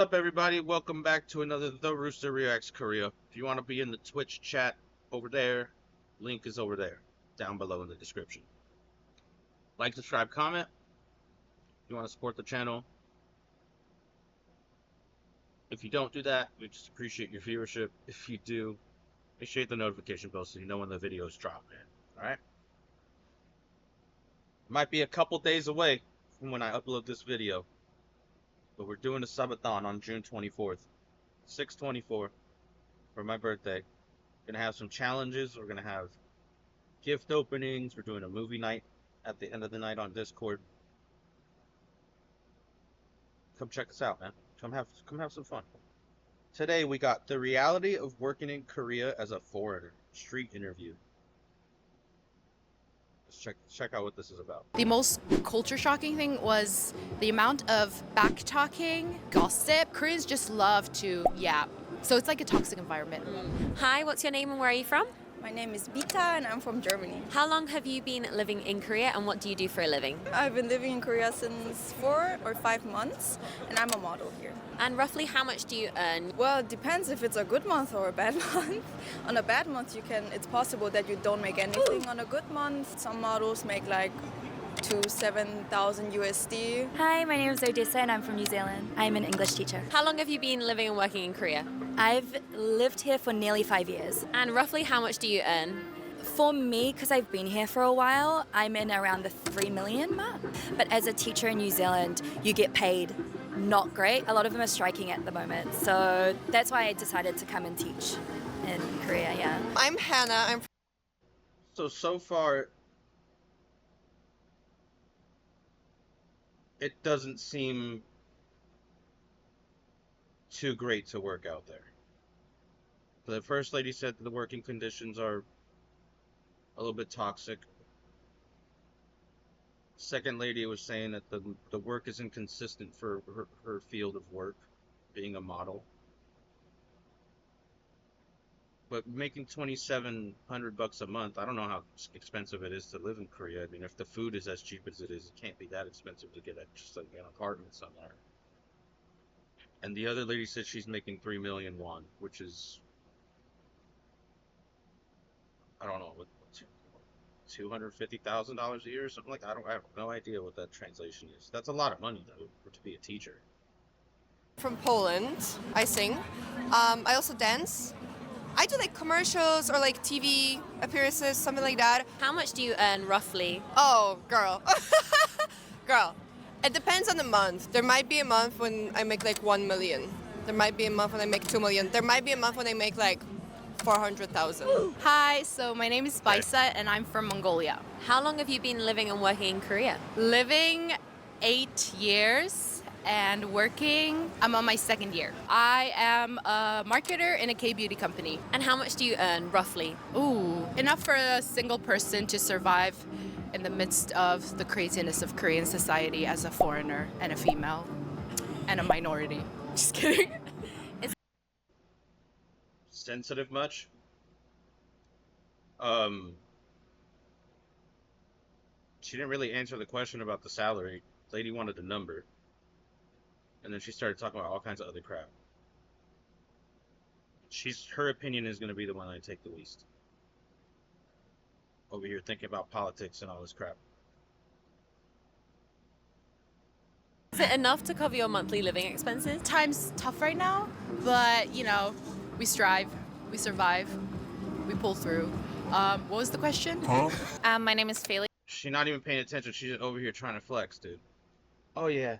What's up, everybody? Welcome back to another The Rooster Reacts Korea. If you want to be in the Twitch chat over there, link is over there, down below in the description. Like, subscribe, comment. If you want to support the channel. If you don't do that, we just appreciate your viewership. If you do, make sure you hit the notification bell so you know when the videos drop, man. Alright? Might be a couple days away from when I upload this video. But we're doing a subathon on June 24th, 6/24, for my birthday. We're gonna have some challenges. We're gonna have gift openings. We're doing a movie night at the end of the night on Discord. Come check us out, man. Come have some fun. Today we got the reality of working in Korea as a foreigner. Street interview. Let's check out what this is about. The most culture shocking thing was the amount of back talking, gossip. Koreans just love to yap. So it's like a toxic environment. Hi, what's your name and where are you from? My name is Bita and I'm from Germany. How long have you been living in Korea and what do you do for a living? I've been living in Korea since 4 or 5 months and I'm a model here. And roughly how much do you earn? Well, it depends if it's a good month or a bad month. On a bad month, it's possible that you don't make anything. On a good month, some models make like 7,000 USD. Hi, my name is Odessa and I'm from New Zealand. I'm an English teacher. How long have you been living and working in Korea? I've lived here for nearly 5 years. And roughly how much do you earn? For me, because I've been here for a while, I'm in around the 3 million mark. But as a teacher in New Zealand, you get paid not great. A lot of them are striking at the moment. So that's why I decided to come and teach in Korea, yeah. I'm Hannah. So far, it doesn't seem too great to work out there. The first lady said that the working conditions are a little bit toxic. Second lady was saying that the work is inconsistent for her field of work, being a model. But making $2,700 a month, I don't know how expensive it is to live in Korea. I mean, if the food is as cheap as it is, it can't be that expensive to get just like an apartment somewhere. And the other lady said she's making 3 million won, which is, I don't know, what, $250,000 a year or something like that. I have no idea what that translation is. That's a lot of money though to be a teacher. From Poland. I sing. I also dance. I do like commercials or like TV appearances, something like that. How much do you earn roughly? Oh, girl. Girl. It depends on the month. There might be a month when I make like 1 million. There might be a month when I make 2 million. There might be a month when I make like 400,000. Hi, so my name is Baisa and I'm from Mongolia. How long have you been living and working in Korea? Living 8 years and working, I'm on my 2nd year. I am a marketer in a K-beauty company. And how much do you earn roughly? Ooh, enough for a single person to survive in the midst of the craziness of Korean society as a foreigner and a female and a minority. Just kidding. Sensitive much? She didn't really answer the question about the salary. Lady wanted a number. And then she started talking about all kinds of other crap. Her opinion is going to be the one I take the least. Over here thinking about politics and all this crap. Is it enough to cover your monthly living expenses? Time's tough right now, but you know, we strive, we survive, we pull through. What was the question? My name is Faye. She's not even paying attention. She's over here trying to flex, dude. Oh yeah.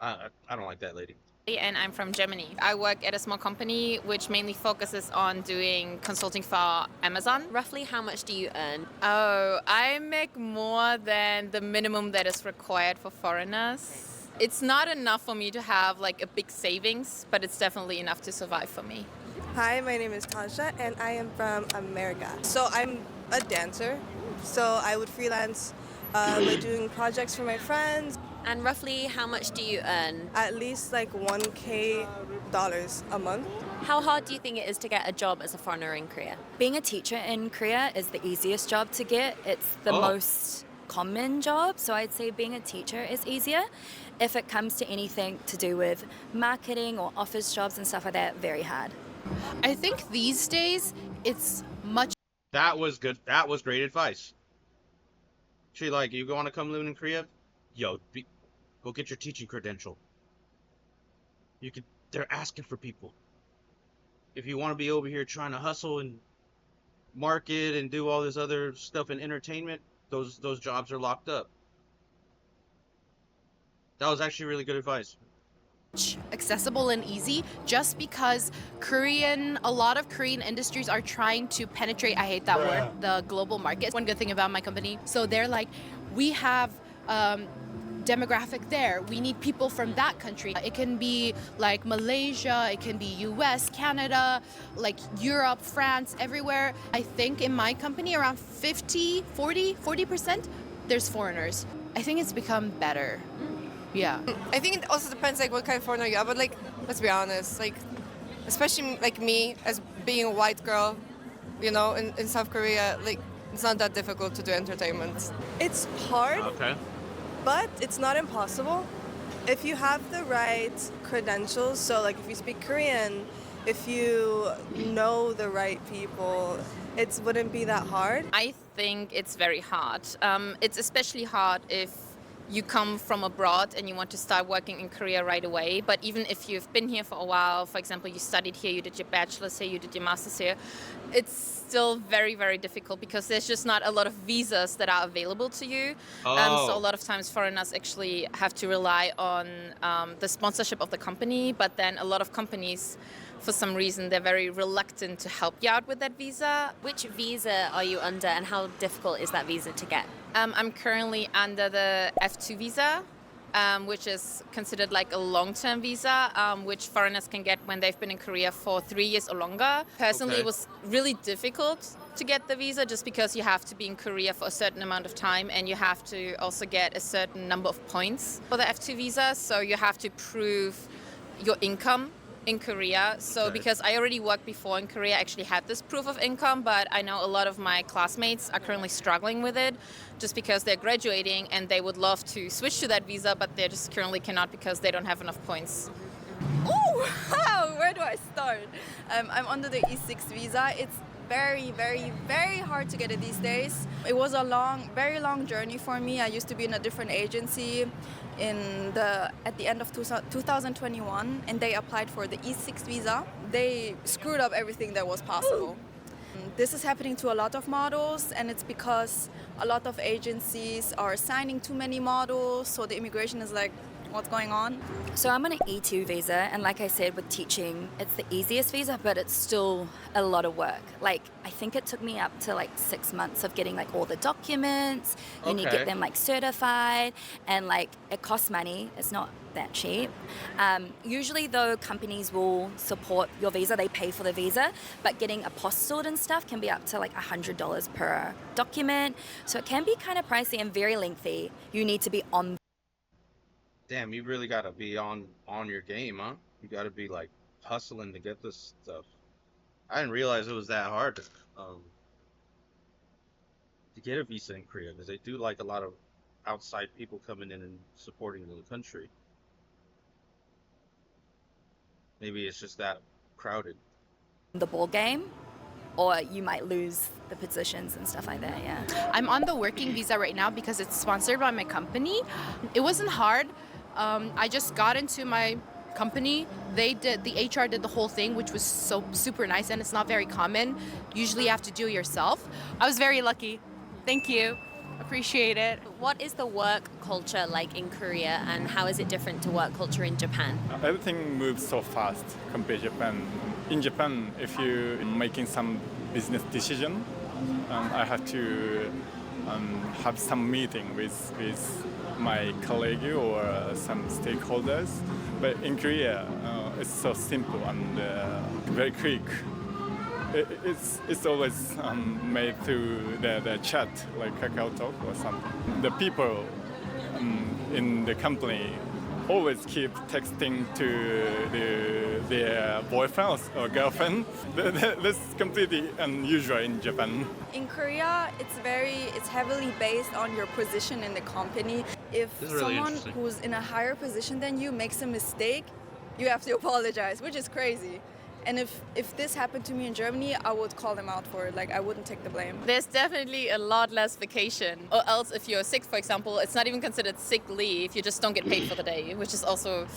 I don't like that lady. And I'm from Germany. I work at a small company which mainly focuses on doing consulting for Amazon. Roughly how much do you earn? Oh, I make more than the minimum that is required for foreigners. It's not enough for me to have like a big savings, but it's definitely enough to survive for me. Hi, my name is Tasha and I am from America. So I'm a dancer. So I would freelance by doing projects for my friends. And roughly how much do you earn? At least like $1,000 a month. How hard do you think it is to get a job as a foreigner in Korea? Being a teacher in Korea is the easiest job to get. It's the most common job. So I'd say being a teacher is easier. If it comes to anything to do with marketing or office jobs and stuff like that, very hard. I think these days it's much. That was good. That was great advice. She like, you want to come live in Korea? Yo, go get your teaching credential. They're asking for people. If you want to be over here trying to hustle and market and do all this other stuff in entertainment, those jobs are locked up. That was actually really good advice. Accessible and easy just because a lot of Korean industries are trying to penetrate, I hate that word, the global market. One good thing about my company. So they're like, we have demographic there. We need people from that country. It can be like Malaysia, it can be US, Canada, like Europe, France, everywhere. I think in my company around 40% there's foreigners. I think it's become better. Yeah. I think it also depends like what kind of foreigner you are, but like let's be honest, like especially like me as being a white girl, you know, in South Korea, like it's not that difficult to do entertainment. It's hard, Okay. but it's not impossible. If you have the right credentials, so like if you speak Korean, if you know the right people, it wouldn't be that hard. I think it's very hard. It's especially hard if you come from abroad and you want to start working in Korea right away. But even if you've been here for a while, for example, you studied here, you did your bachelor's here, you did your master's here, it's still very, very difficult because there's just not a lot of visas that are available to you. So a lot of times foreigners actually have to rely on the sponsorship of the company, but then a lot of companies, for some reason, they're very reluctant to help you out with that visa. Which visa are you under and how difficult is that visa to get? I'm currently under the F2 visa, which is considered like a long-term visa, which foreigners can get when they've been in Korea for 3 years or longer. Personally, Okay. It was really difficult to get the visa just because you have to be in Korea for a certain amount of time and you have to also get a certain number of points for the F2 visa. So you have to prove your income in Korea. So Okay. because I already worked before in Korea, I actually had this proof of income, but I know a lot of my classmates are currently struggling with it just because they're graduating and they would love to switch to that visa, but they just currently cannot because they don't have enough points. Oh, wow, where do I start? I'm under the E6 visa. It's very, very, very hard to get it these days. It was a very long journey for me. I used to be in a different agency at the end of 2021, and they applied for the E6 visa. They screwed up everything that was possible. This is happening to a lot of models, and it's because a lot of agencies are signing too many models, so the immigration is like, what's going on? So I'm on an E2 visa, and like I said, with teaching, it's the easiest visa, but it's still a lot of work. Like, I think it took me up to like 6 months of getting like all the documents. You need to Okay. get them like certified, and like it costs money. It's not that cheap. Usually though, companies will support your visa, they pay for the visa, but getting apostilled and stuff can be up to like $100 per document. So it can be kind of pricey and very lengthy. You need to be on. Damn, you really gotta be on your game, huh? You gotta be like hustling to get this stuff. I didn't realize it was that hard to get a visa in Korea because they do like a lot of outside people coming in and supporting the country. Maybe it's just that crowded. The ball game, or you might lose the positions and stuff like that. Yeah. I'm on the working visa right now because it's sponsored by my company. It wasn't hard. I just got into my company. The HR did the whole thing, which was so super nice, and it's not very common. Usually you have to do it yourself. I was very lucky. Thank you. Appreciate it. What is the work culture like in Korea and how is it different to work culture in Japan? Everything moves so fast compared to Japan. In Japan, if you're making some business decision, I have to have some meeting with my colleague or some stakeholders. But in Korea, it's so simple and very quick. It's always made through the chat, like KakaoTalk or something. The people in the company always keep texting to their boyfriend or girlfriend. That's completely unusual in Japan. In Korea, it's heavily based on your position in the company. If This is really someone interesting. who's in a higher position than you makes a mistake, you have to apologize, which is crazy. And if this happened to me in Germany, I would call them out for it. Like, I wouldn't take the blame. There's definitely a lot less vacation. Or else, if you're sick, for example, it's not even considered sick leave. You just don't get paid for the day, which is also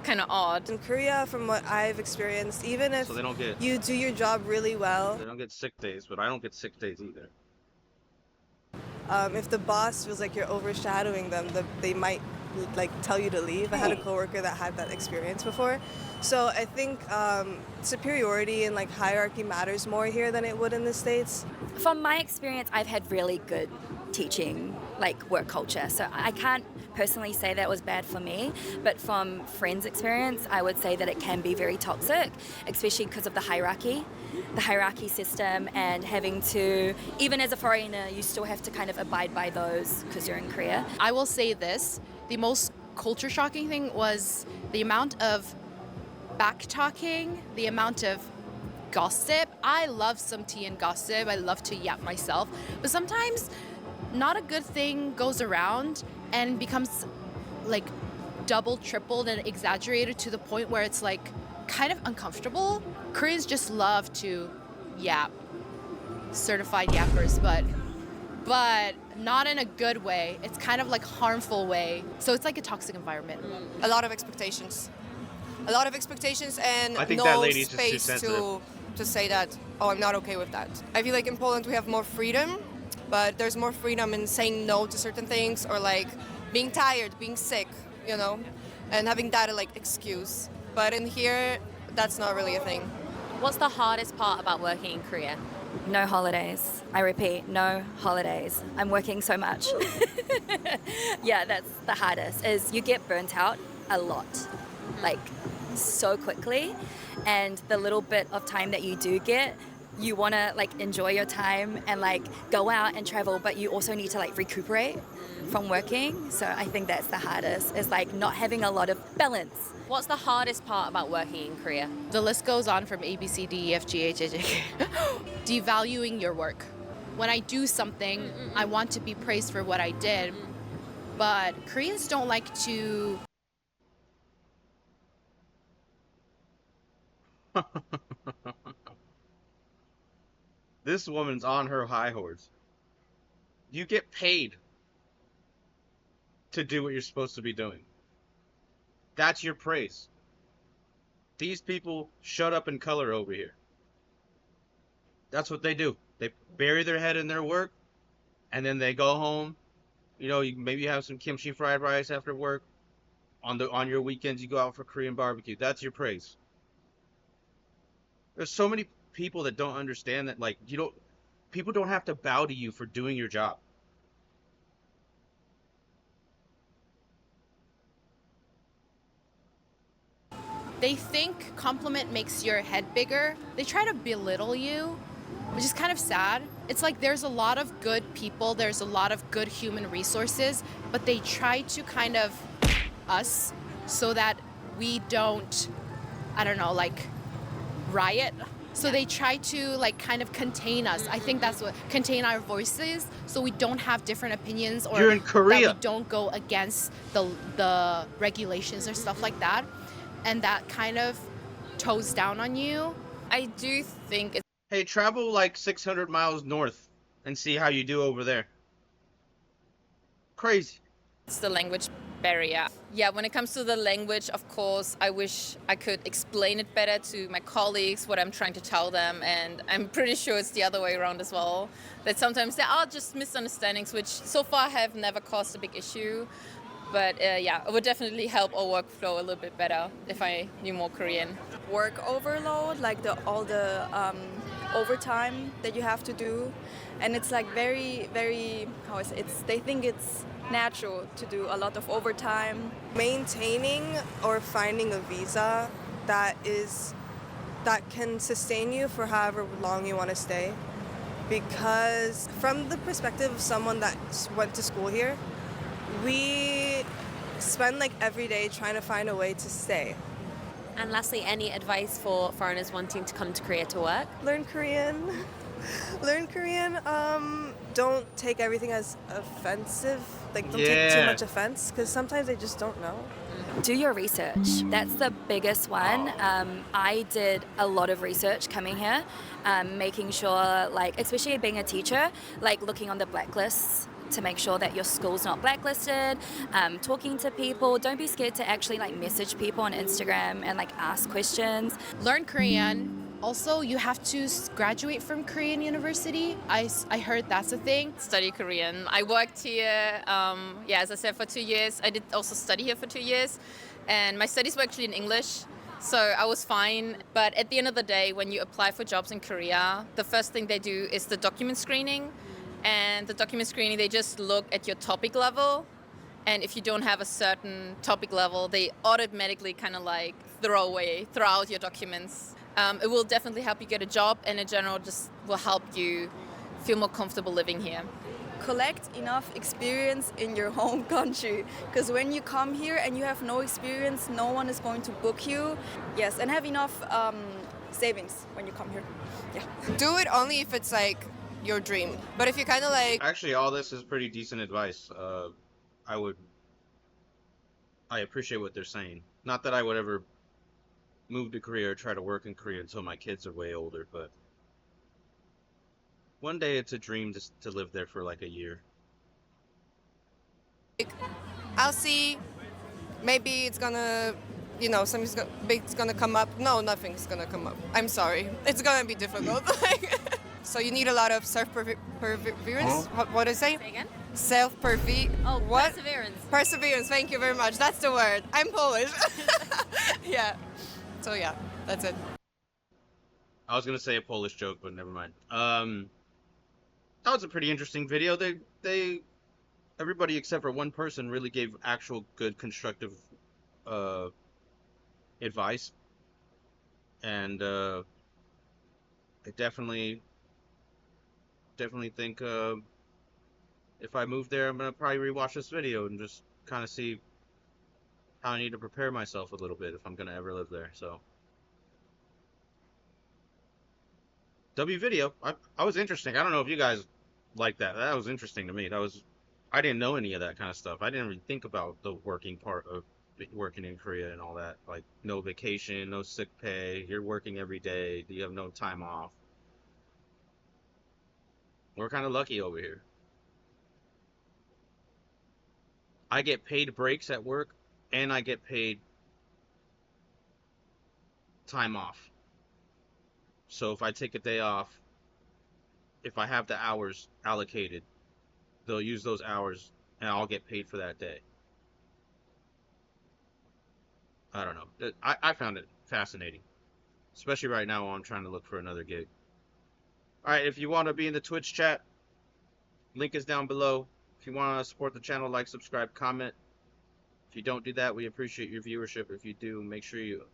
kind of odd. In Korea, from what I've experienced, even if So they don't get you do your job really well, they don't get sick days, but I don't get sick days either. if the boss feels like you're overshadowing them, they might like tell you to leave. I had a coworker that had that experience before. So I think superiority and like hierarchy matters more here than it would in the States. From my experience, I've had really good teaching, like work culture. So I can't personally say that was bad for me, but from friends' experience, I would say that it can be very toxic, especially because of the hierarchy system, and having to, even as a foreigner, you still have to kind of abide by those because you're in Korea. I will say this, the most culture shocking thing was the amount of back talking, the amount of gossip. I love some tea and gossip. I love to yap myself, but sometimes not a good thing goes around and becomes like double, tripled, and exaggerated to the point where it's like kind of uncomfortable. Koreans just love to yap, certified yappers, but not in a good way. It's kind of like harmful way. So it's like a toxic environment. A lot of expectations. A lot of expectations and I think that no lady's just too space sensitive. to say that, oh, I'm not okay with that. I feel like in Poland we have more freedom, but there's more freedom in saying no to certain things, or like being tired, being sick, you know, and having that like excuse. But in here, that's not really a thing. What's the hardest part about working in Korea? No holidays. I repeat, no holidays. I'm working so much. Yeah, that's the hardest, is you get burnt out a lot, like so quickly. And the little bit of time that you do get, you want to like enjoy your time and like go out and travel, but you also need to like recuperate from working. So I think that's the hardest, is like not having a lot of balance. What's the hardest part about working in Korea? The list goes on from A, B, C, D, E, F, G, H, I, J, K. Devaluing your work. When I do something, I want to be praised for what I did, but Koreans don't like to. This woman's on her high horse. You get paid to do what you're supposed to be doing. That's your praise. These people shut up and color over here. That's what they do. They bury their head in their work, and then they go home. You know, you maybe have some kimchi fried rice after work. On your weekends, you go out for Korean barbecue. That's your praise. There's so many people that don't understand that, like, people don't have to bow to you for doing your job. They think compliment makes your head bigger. They try to belittle you, which is kind of sad. It's like there's a lot of good people, there's a lot of good human resources, but they try to kind of us so that we don't, I don't know, like riot. So they try to like kind of contain us. I think that's what, contain our voices so we don't have different opinions, or You're in Korea. that we don't go against the regulations or stuff like that. And that kind of toes down on you. I do think Hey, travel like 600 miles north and see how you do over there. Crazy. it's the language barrier. Yeah, when it comes to the language, of course, I wish I could explain it better to my colleagues, what I'm trying to tell them. And I'm pretty sure it's the other way around as well. That sometimes there are just misunderstandings, which so far have never caused a big issue. But yeah, it would definitely help our workflow a little bit better if I knew more Korean. Work overload, like all the overtime that you have to do, and it's like very, very, how is it? They think it's natural to do a lot of overtime. Maintaining or finding a visa that can sustain you for however long you want to stay. Because from the perspective of someone that went to school here, we spend like every day trying to find a way to stay. And lastly, any advice for foreigners wanting to come to Korea to work? Learn Korean. Learn Korean. Don't take everything as offensive. Like, don't take too Yeah. much offense, because sometimes they just don't know. Do your research. That's the biggest one. I did a lot of research coming here, making sure, like, especially being a teacher, like looking on the blacklists to make sure that your school's not blacklisted, talking to people. Don't be scared to actually like message people on Instagram and like ask questions. Learn Korean. Also, you have to graduate from Korean university. I heard that's a thing. Study Korean. I worked here, as I said, for 2 years. I did also study here for 2 years, and my studies were actually in English, so I was fine. But at the end of the day, when you apply for jobs in Korea, the first thing they do is the document screening, and the document screening, they just look at your topic level, and if you don't have a certain topic level, they automatically kind of like throw out your documents. It will definitely help you get a job, and in general just will help you feel more comfortable living here. Collect enough experience in your home country, because when you come here and you have no experience, no one is going to book you. Yes, and have enough savings when you come here. Yeah. Do it only if it's like your dream. But if you kind of like Actually, all this is pretty decent advice. I appreciate what they're saying. Not that I would ever move to Korea or try to work in Korea until my kids are way older, but one day it's a dream to live there for like a year. I'll see, maybe it's gonna, something's big's gonna come up. No, nothing's gonna come up. I'm sorry. It's gonna be difficult. So you need a lot of self-perseverance. What did I say? Say again? Oh, what? Perseverance. Perseverance, thank you very much. That's the word. I'm Polish. Yeah. So yeah, that's it. I was gonna say a Polish joke, but never mind. That was a pretty interesting video. Everybody except for one person really gave actual good constructive advice, and I definitely think if I move there, I'm gonna probably rewatch this video and just kind of see how I need to prepare myself a little bit if I'm gonna ever live there. So, W video, I was interesting. I don't know if you guys like that. That was interesting to me. I didn't know any of that kind of stuff. I didn't even think about the working part of working in Korea and all that. Like no vacation, no sick pay. You're working every day. You have no time off. We're kind of lucky over here. I get paid breaks at work, and I get paid time off. So if I take a day off, if I have the hours allocated, they'll use those hours and I'll get paid for that day. I don't know. I found it fascinating, especially right now while I'm trying to look for another gig. Alright, if you want to be in the Twitch chat, link is down below. If you want to support the channel, like, subscribe, comment. If you don't do that, we appreciate your viewership. If you do, make sure you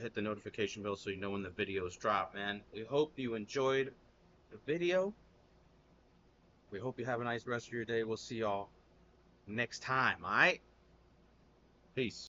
hit the notification bell so you know when the videos drop, man. We hope you enjoyed the video. We hope you have a nice rest of your day. We'll see y'all next time, alright? Peace.